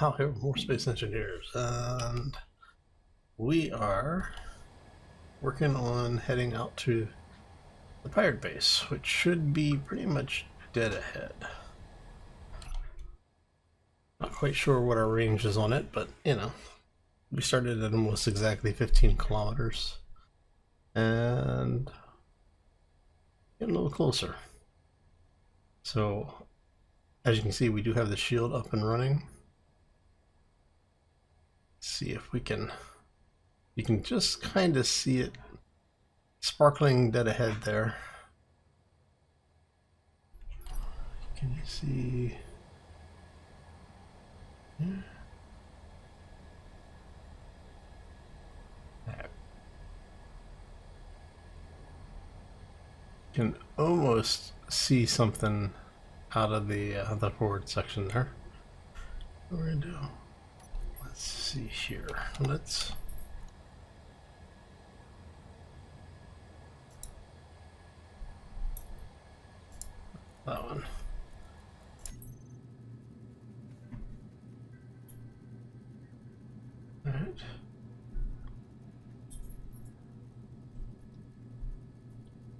How here more space engineers, and we are working on heading out to the pirate base, which should be pretty much dead ahead. Not quite sure what our range is on it, but you know, we started at almost exactly 15 kilometers and getting a little closer. So as you can see, we do have the shield up and running. See if we can, you can just kind of see it sparkling dead ahead there. Can you see? Yeah. Can almost see something out of the forward section there. What we're gonna do? Let's see here. Let's. That one. All right.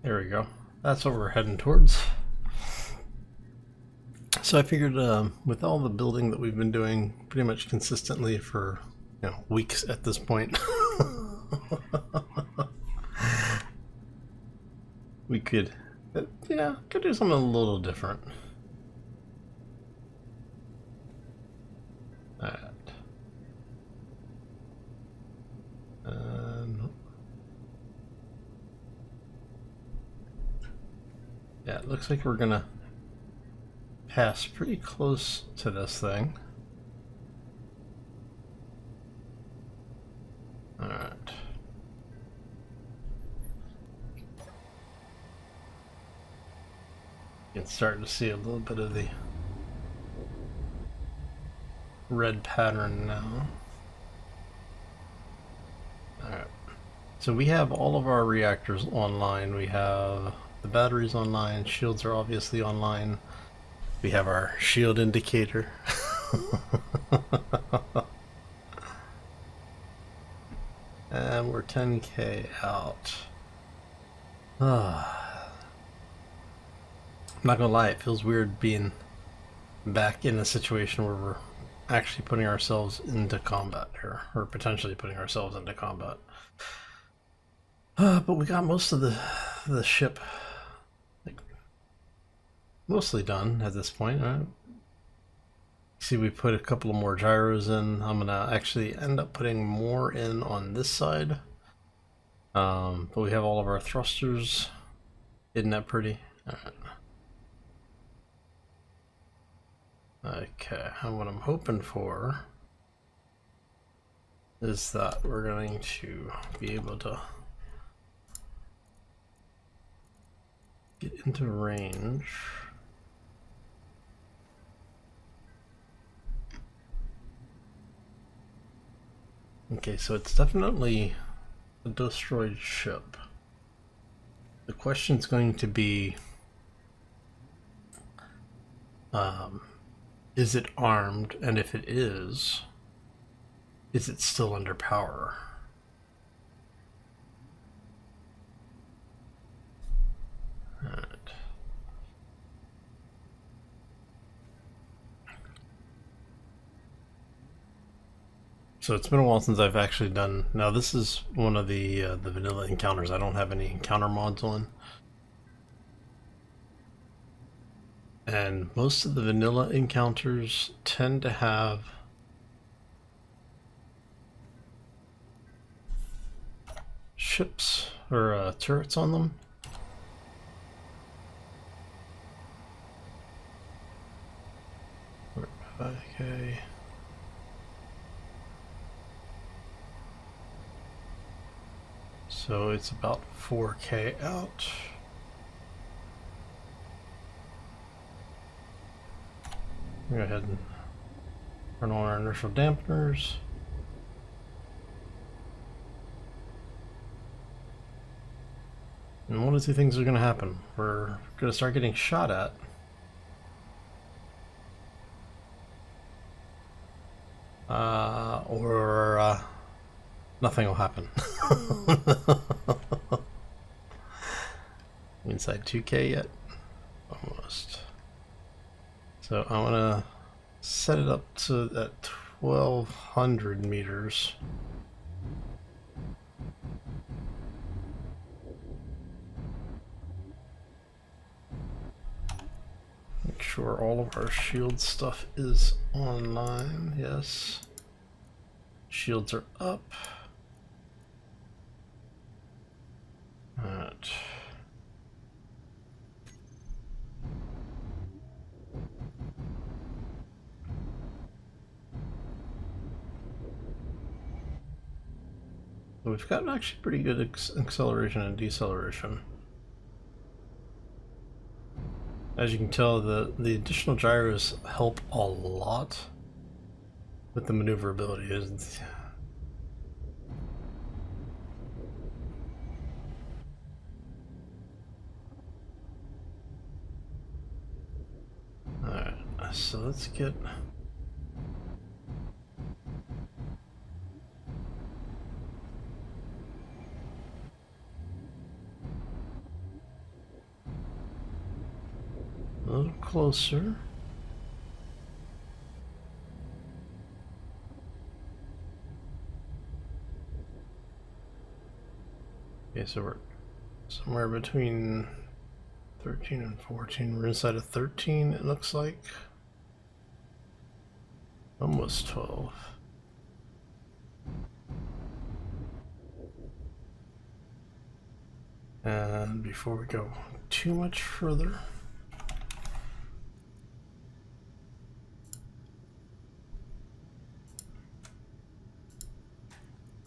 There we go. That's what we're heading towards. So I figured with all the building that we've been doing pretty much consistently for weeks at this point, we could do something a little different. Alright. Yeah, it looks like we're gonna pass pretty close to this thing. Alright. You can start to see a little bit of the red pattern now. Alright. So we have all of our reactors online. We have the batteries online, shields are obviously online. We have our shield indicator. And we're 10K out. I'm not gonna lie, it feels weird being back in a situation where we're actually putting ourselves into combat here, or potentially putting ourselves into combat. But we got most of the ship mostly done at this point. Right? See, we put a couple of more gyros in. I'm gonna actually end up putting more in on this side. But we have all of our thrusters. Isn't that pretty? Alright. Okay, and what I'm hoping for is that we're going to be able to get into range. Okay, so it's definitely a destroyed ship. The question's going to be, is it armed? And if it is it still under power? Alright. So it's been a while since I've actually done. Now this is one of the vanilla encounters. I don't have any encounter mods on, and most of the vanilla encounters tend to have ships or turrets on them. Okay. So it's about 4K out. Go ahead and turn on our inertial dampeners. And one of two things are going to happen. We're going to start getting shot at. or nothing will happen. Inside 2K yet? Almost. So I want to set it up to that 1200 meters. Make sure all of our shield stuff is online. Yes. Shields are up. Alright. We've got actually pretty good acceleration and deceleration. As you can tell, the additional gyros help a lot with the maneuverability. Alright, so let's get... a little closer. Okay, so we're somewhere between 13 and 14. We're inside of 13, it looks like. Almost 12. And before we go too much further,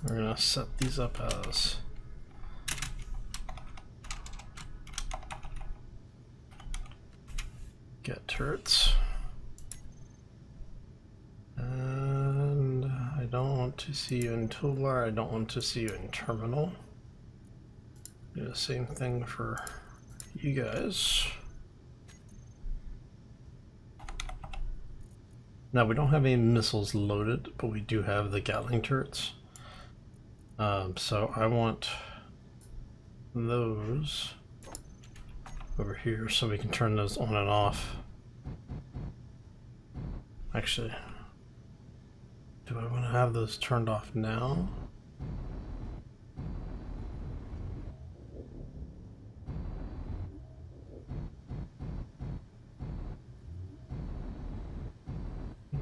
we're going to set these up as get turrets. And I don't want to see you in toolbar, I don't want to see you in terminal. Do the same thing for you guys. Now we don't have any missiles loaded, but we do have the Gatling turrets. So I want those over here so we can turn those on and off. Actually, do I want to have those turned off now?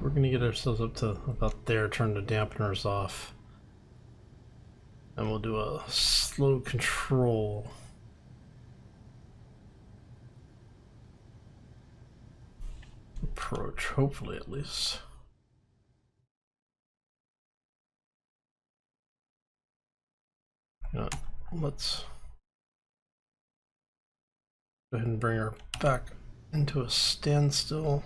We're going to get ourselves up to about there, turn the dampeners off. And we'll do a slow control. Approach, hopefully at least. You know, let's go ahead and bring her back into a standstill.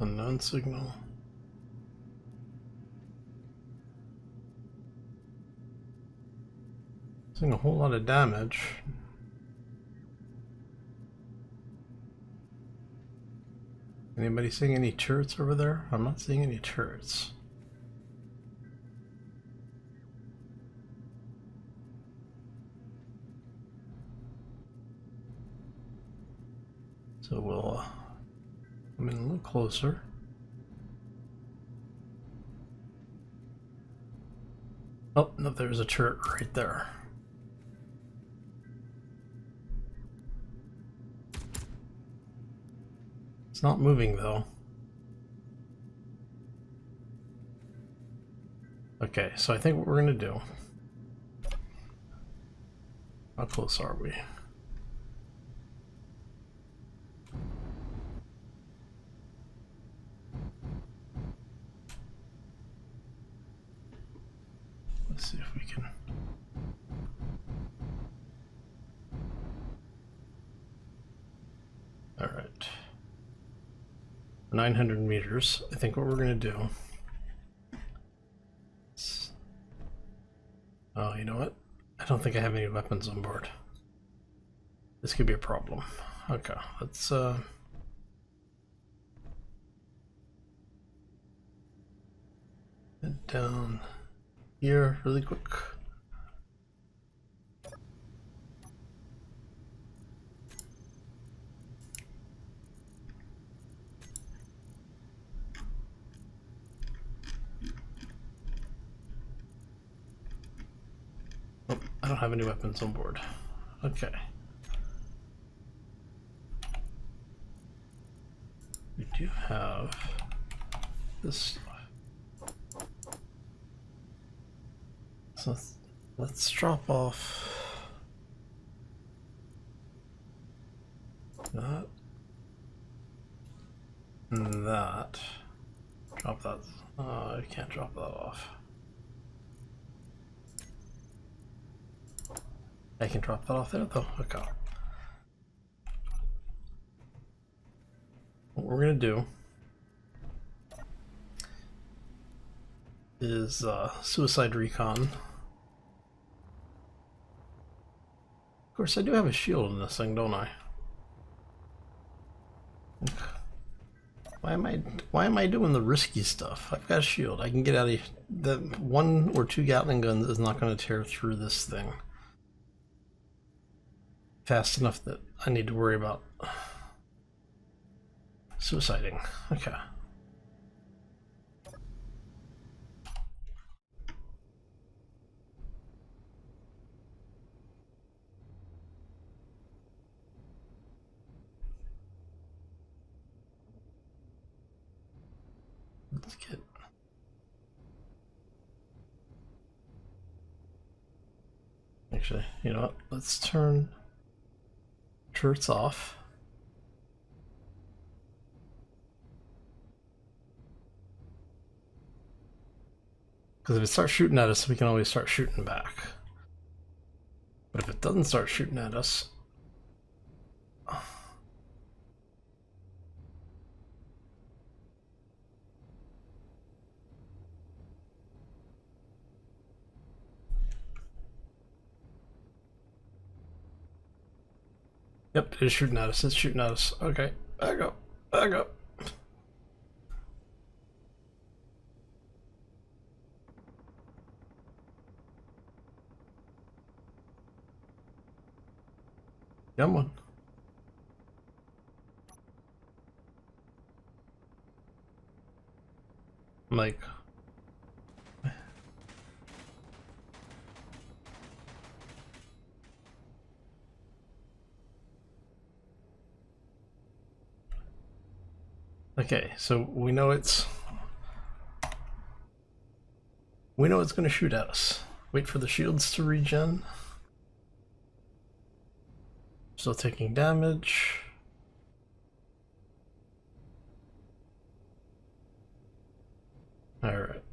Unknown signal. Doing a whole lot of damage. Anybody seeing any turrets over there? I'm not seeing any turrets. So we'll come in a little closer. Oh, no, there's a turret right there. It's not moving though. Okay, so I think what we're gonna do. How close are we? Let's see if we can. All right. 900 meters. I think what we're going to do is Oh, you know what? I don't think I have any weapons on board. This could be a problem. Okay, let's head down here really quick. Oh, I don't have any weapons on board. Okay. We do have this stuff. So let's drop off that and that. Drop that. I can't drop that off. I can drop that off there though. Okay. What we're gonna do is suicide recon. Of course, I do have a shield in this thing, don't I? Why am I doing the risky stuff? I've got a shield. I can get out of here. The 1 or 2 Gatling guns is not going to tear through this thing fast enough that I need to worry about suiciding. Okay. Let's get... Actually, you know what? Let's turn turrets off. Because if it starts shooting at us, we can always start shooting back. But if it doesn't start shooting at us... Yep, it is shooting at us. It's shooting at us. Okay, back up. Back up. Come on. Like... Okay, so we know it's going to shoot at us. Wait for the shields to regen. Still taking damage. All right.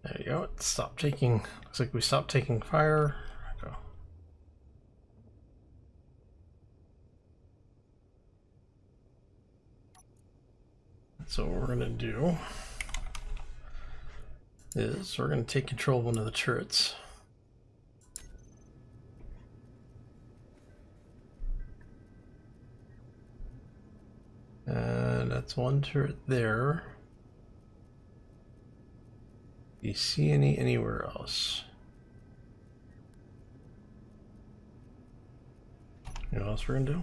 There you go. Stop taking. Looks like we stopped taking fire. Go. So what we're gonna do is we're gonna take control of one of the turrets. And that's one turret there. Do you see any anywhere else? You know what else we're gonna do?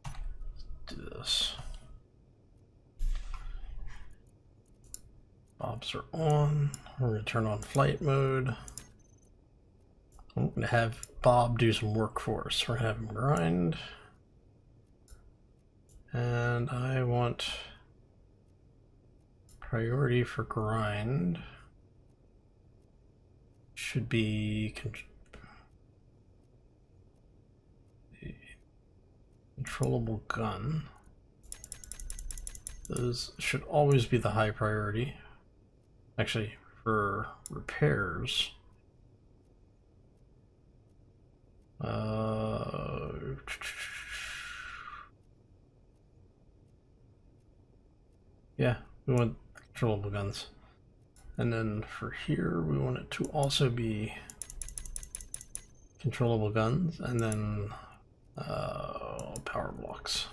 Let's do this. Bobs are on. We're gonna turn on flight mode. I'm gonna have Bob do some work for us. We're gonna have him grind. And I want priority for grind. Should be controllable gun. Those should always be the high priority. Actually, for repairs. Yeah, we want controllable guns. And then for here, we want it to also be controllable guns, and then power blocks.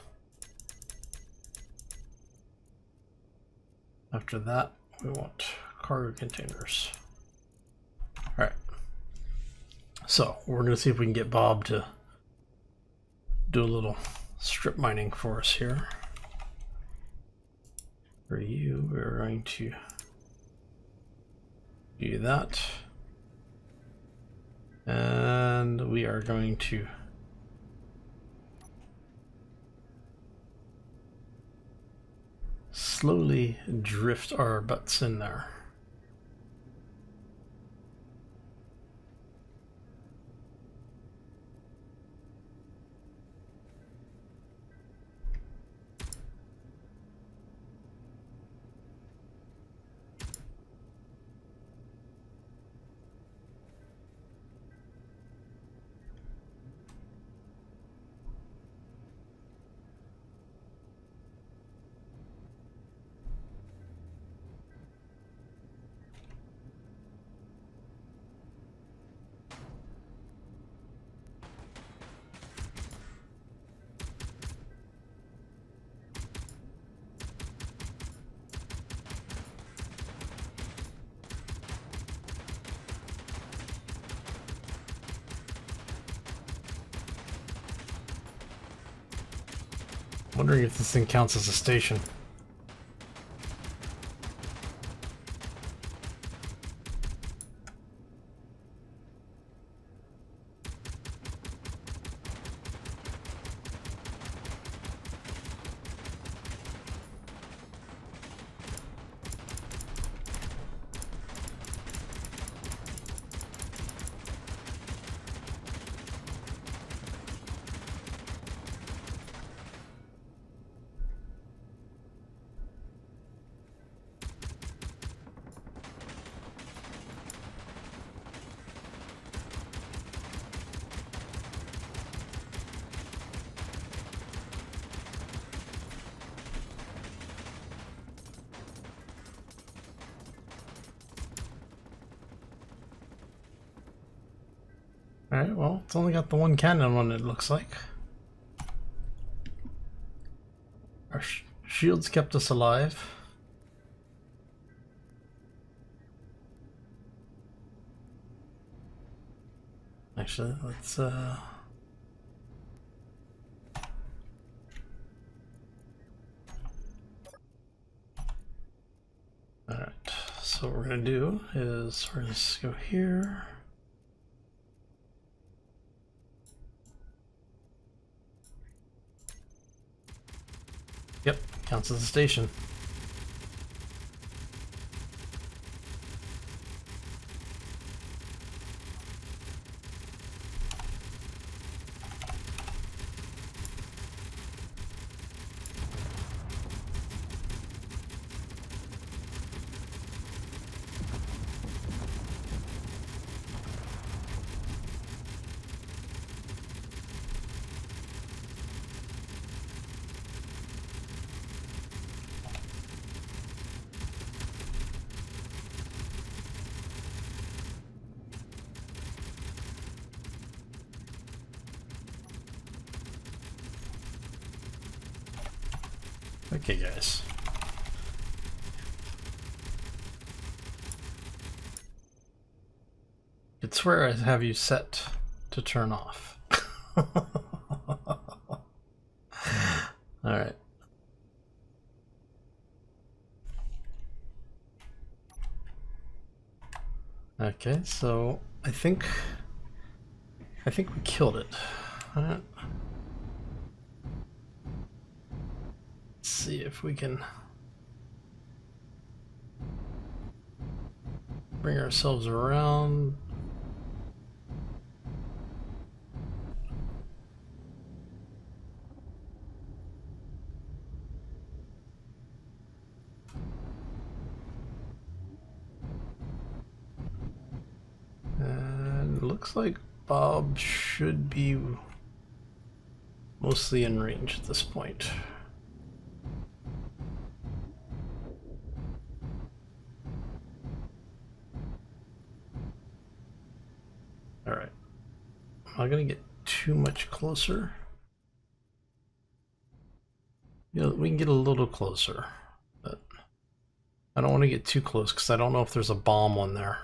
After that, we want cargo containers. All right. So we're going to see if we can get Bob to do a little strip mining for us here. For you, we're going to do that. And we are going to slowly drift our butts in there. Wondering if this thing counts as a station. Alright, well, it's only got the one cannon on it, looks like. Our shields kept us alive. Actually, let's Alright, so what we're gonna do is we're gonna just go here. Yep, counts as a station. Okay, guys. I'd swear I have you set to turn off. Alright. Okay, so I think we killed it. Alright. Let's see if we can bring ourselves around. And it looks like Bob should be mostly in range at this point. Alright. I'm not going to get too much closer. You know, we can get a little closer, but I don't want to get too close because I don't know if there's a bomb on there.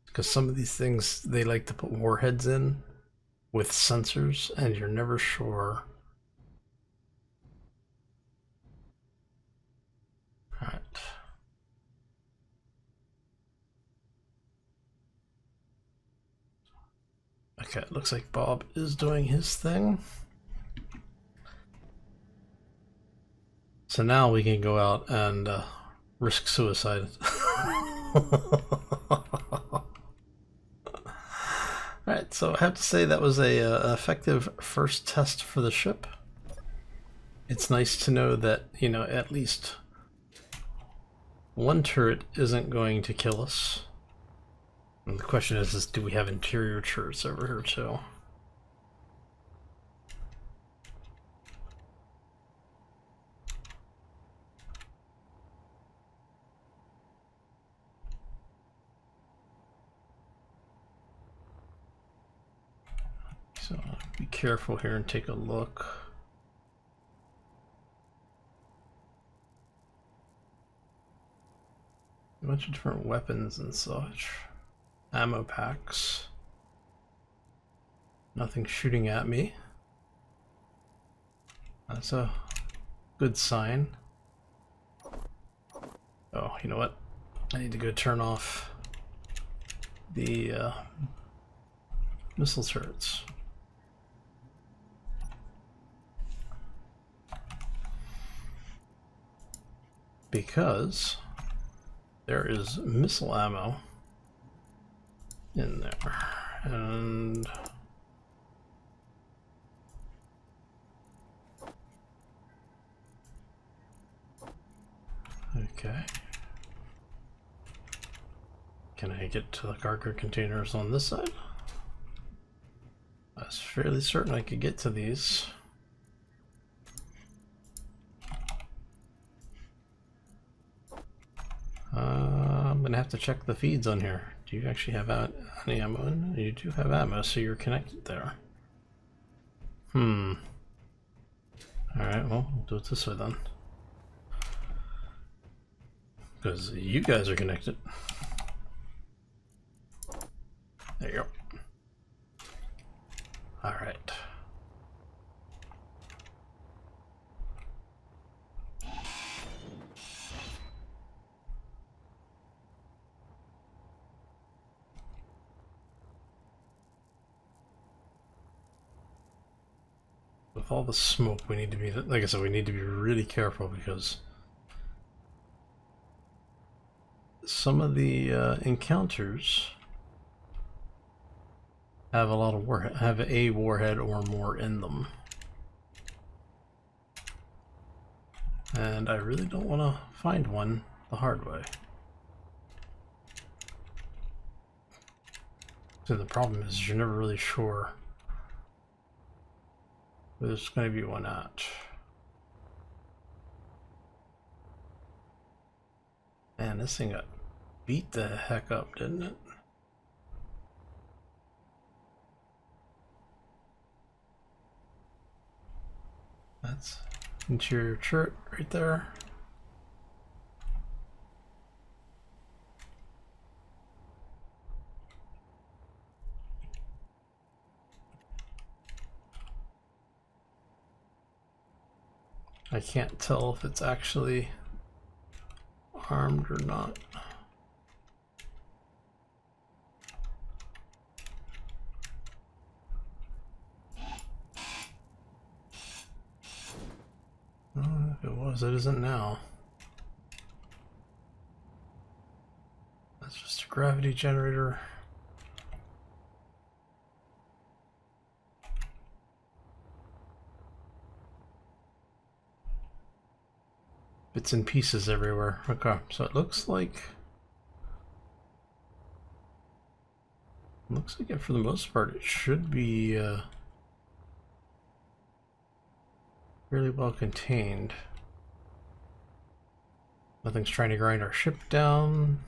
Because some of these things, they like to put warheads in with sensors, and you're never sure. Alright. Okay, it looks like Bob is doing his thing. So now we can go out and risk suicide. Alright, so I have to say that was a effective first test for the ship. It's nice to know that, you know, at least one turret isn't going to kill us. And the question is do we have interior turrets over here too? So be careful here and take a look. A bunch of different weapons and such. Ammo packs. Nothing shooting at me. That's a good sign. Oh, you know what? I need to go turn off the missile turrets. Because there is missile ammo in there. And okay. Can I get to the cargo containers on this side? I was fairly certain I could get to these. I'm gonna have to check the feeds on here. Do you actually have any ammo in? You do have ammo, so you're connected there. Alright, well, we'll do it this way then. Because you guys are connected. There you go. Alright. With all the smoke, we need to be, like I said, we need to be really careful because some of the encounters have a lot of warhead, have a warhead or more in them. And I really don't want to find one the hard way. So the problem is you're never really sure where there's going to be one at. Man, this thing got beat the heck up, didn't it? That's interior turret right there. I can't tell if it's actually armed or not. If it was, it isn't now. That's just a gravity generator. Bits and pieces everywhere. Okay, so it looks like it for the most part it should be fairly well contained. Nothing's trying to grind our ship down.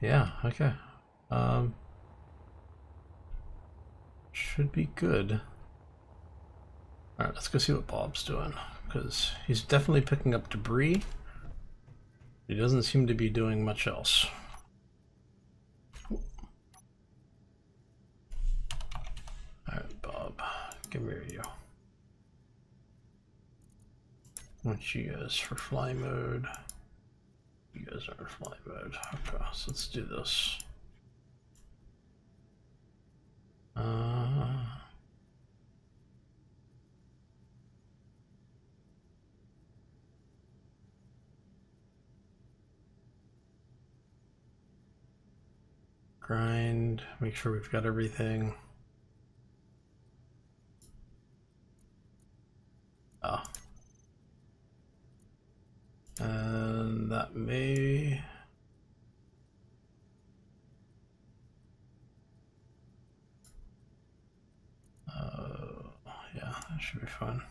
Yeah, okay. Should be good. Alright, let's go see what Bob's doing, because he's definitely picking up debris. He doesn't seem to be doing much else. Alright, Bob, come here, you. I want you guys for fly mode. You guys are in fly mode. Okay, so let's do this. Grind, make sure we've got everything. And that may... yeah, that should be fun.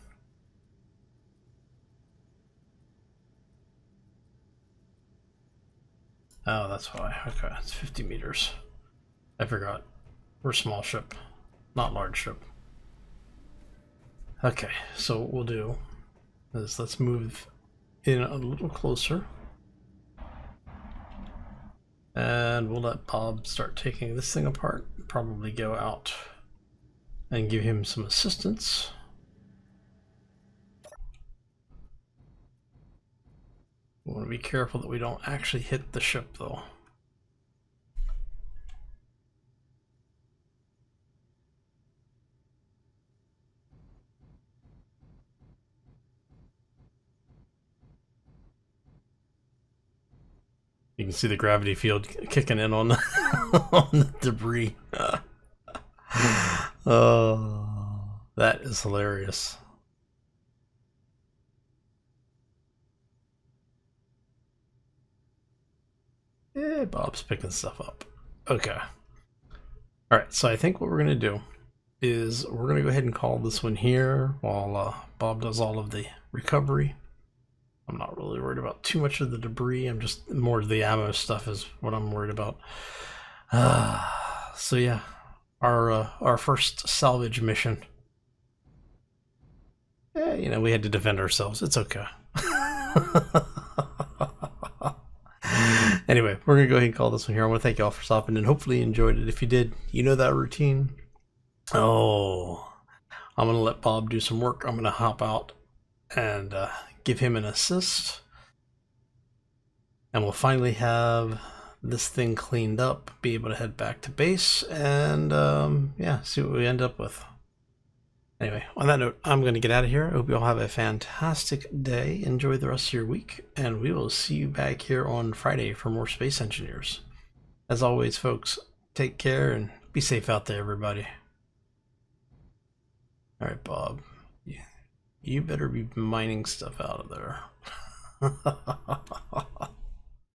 Oh, that's why. Okay, it's 50 meters. I forgot. We're small ship, not large ship. Okay, so what we'll do is let's move in a little closer. And we'll let Bob start taking this thing apart. Probably go out and give him some assistance. We want to be careful that we don't actually hit the ship, though. You can see the gravity field kicking in on the, on the debris. Oh, that is hilarious. Yeah, Bob's picking stuff up. Okay. Alright, so I think what we're going to do is we're going to go ahead and call this one here while Bob does all of the recovery. I'm not really worried about too much of the debris. I'm just more of the ammo stuff is what I'm worried about. So yeah, our first salvage mission. Yeah, you know, we had to defend ourselves. It's okay. Anyway, we're gonna go ahead and call this one here. I want to thank you all for stopping and hopefully you enjoyed it. If you did, you know that routine. Oh, I'm gonna let Bob do some work. I'm gonna hop out and give him an assist, and we'll finally have this thing cleaned up, be able to head back to base, and yeah, see what we end up with. Anyway, on that note, I'm going to get out of here. I hope you all have a fantastic day. Enjoy the rest of your week, and we will see you back here on Friday for more Space Engineers. As always, folks, take care and be safe out there, everybody. All right, Bob. You better be mining stuff out of there.